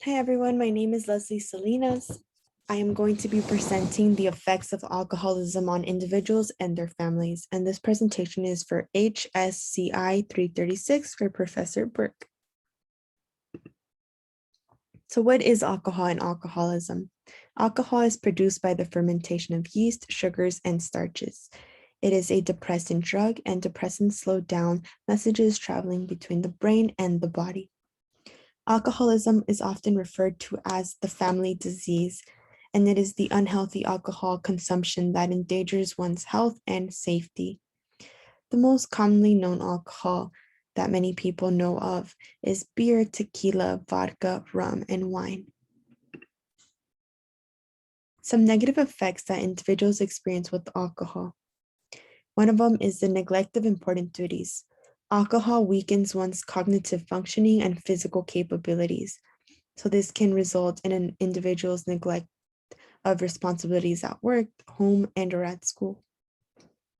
Hi everyone, my name is Leslie Salinas. I am going to be presenting the effects of alcoholism on individuals and their families, and this presentation is for HSCI 336 for Professor Burke. So what is alcohol and alcoholism? Alcohol is produced by the fermentation of yeast, sugars, and starches. It is a depressant drug, and depressants slow down messages traveling between the brain and the body. Alcoholism is often referred to as the family disease, and it is the unhealthy alcohol consumption that endangers one's health and safety. The most commonly known alcohol that many people know of is beer, tequila, vodka, rum, and wine. Some negative effects that individuals experience with alcohol. One of them is the neglect of important duties. Alcohol weakens one's cognitive functioning and physical capabilities. So this can result in an individual's neglect of responsibilities at work, home, and or at school.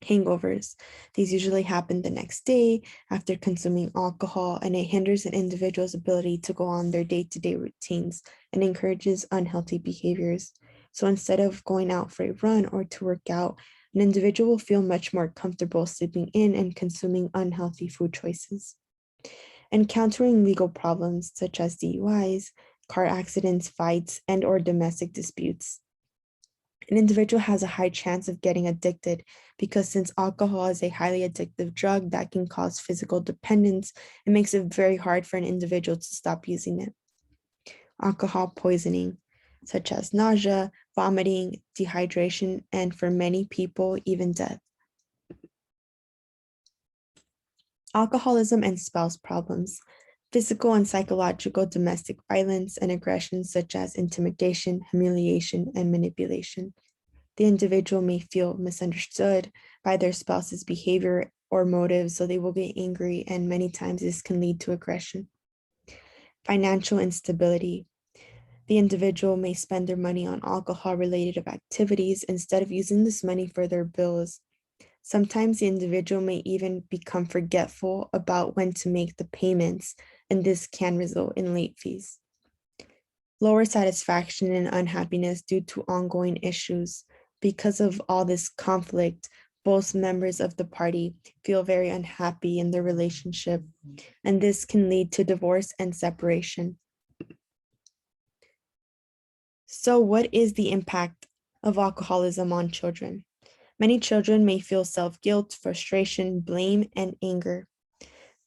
Hangovers. These usually happen the next day after consuming alcohol, and it hinders an individual's ability to go on their day-to-day routines and encourages unhealthy behaviors. So instead of going out for a run or to work out, an individual will feel much more comfortable sleeping in and consuming unhealthy food choices. Encountering legal problems such as DUIs, car accidents, fights, and or domestic disputes. An individual has a high chance of getting addicted because since alcohol is a highly addictive drug that can cause physical dependence, it makes it very hard for an individual to stop using it. Alcohol poisoning, such as nausea, vomiting, dehydration, and for many people, even death. Alcoholism and spouse problems. Physical and psychological domestic violence and aggression such as intimidation, humiliation, and manipulation. The individual may feel misunderstood by their spouse's behavior or motives, so they will get angry, and many times this can lead to aggression. Financial instability. The individual may spend their money on alcohol-related activities instead of using this money for their bills. Sometimes the individual may even become forgetful about when to make the payments, and this can result in late fees. Lower satisfaction and unhappiness due to ongoing issues. Because of all this conflict, both members of the party feel very unhappy in their relationship, and this can lead to divorce and separation. So, what is the impact of alcoholism on children? Many children may feel self-guilt, frustration, blame, and anger.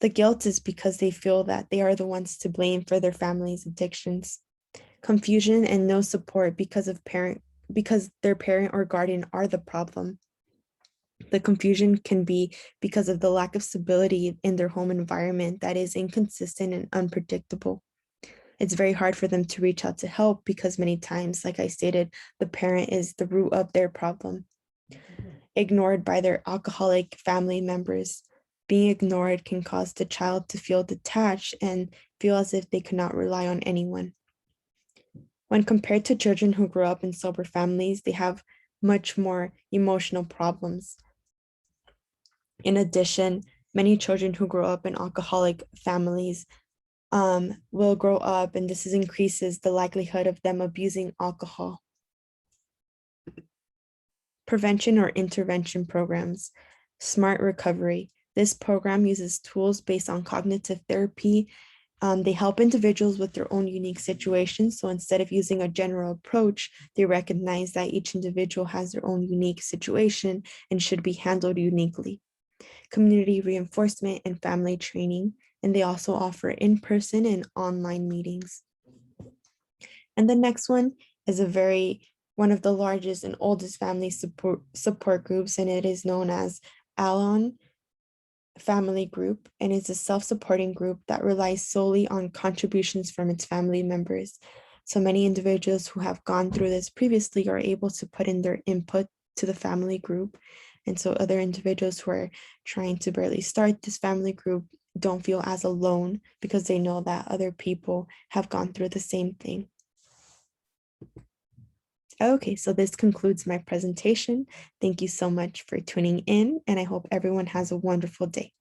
The guilt is because they feel that they are the ones to blame for their family's addictions. Confusion and no support because their parent or guardian are the problem. The confusion can be because of the lack of stability in their home environment that is inconsistent and unpredictable. It's very hard for them to reach out to help because many times, like I stated, the parent is the root of their problem. Ignored by their alcoholic family members. Being ignored can cause the child to feel detached and feel as if they cannot rely on anyone. When compared to children who grow up in sober families, they have much more emotional problems. In addition, many children who grow up in alcoholic families will grow up, and this increases the likelihood of them abusing alcohol. Prevention or intervention programs. Smart recovery. This program uses tools based on cognitive therapy. They help individuals with their own unique situations. So instead of using a general approach, they recognize that each individual has their own unique situation and should be handled uniquely. Community reinforcement and family training. And they also offer in-person and online meetings. And the next one is one of the largest and oldest family support groups, and it is known as Al-Anon Family Group, and it's a self-supporting group that relies solely on contributions from its family members. So many individuals who have gone through this previously are able to put in their input to the family group. And so other individuals who are trying to barely start this family group don't feel as alone because they know that other people have gone through the same thing. Okay, so this concludes my presentation. Thank you so much for tuning in, and I hope everyone has a wonderful day.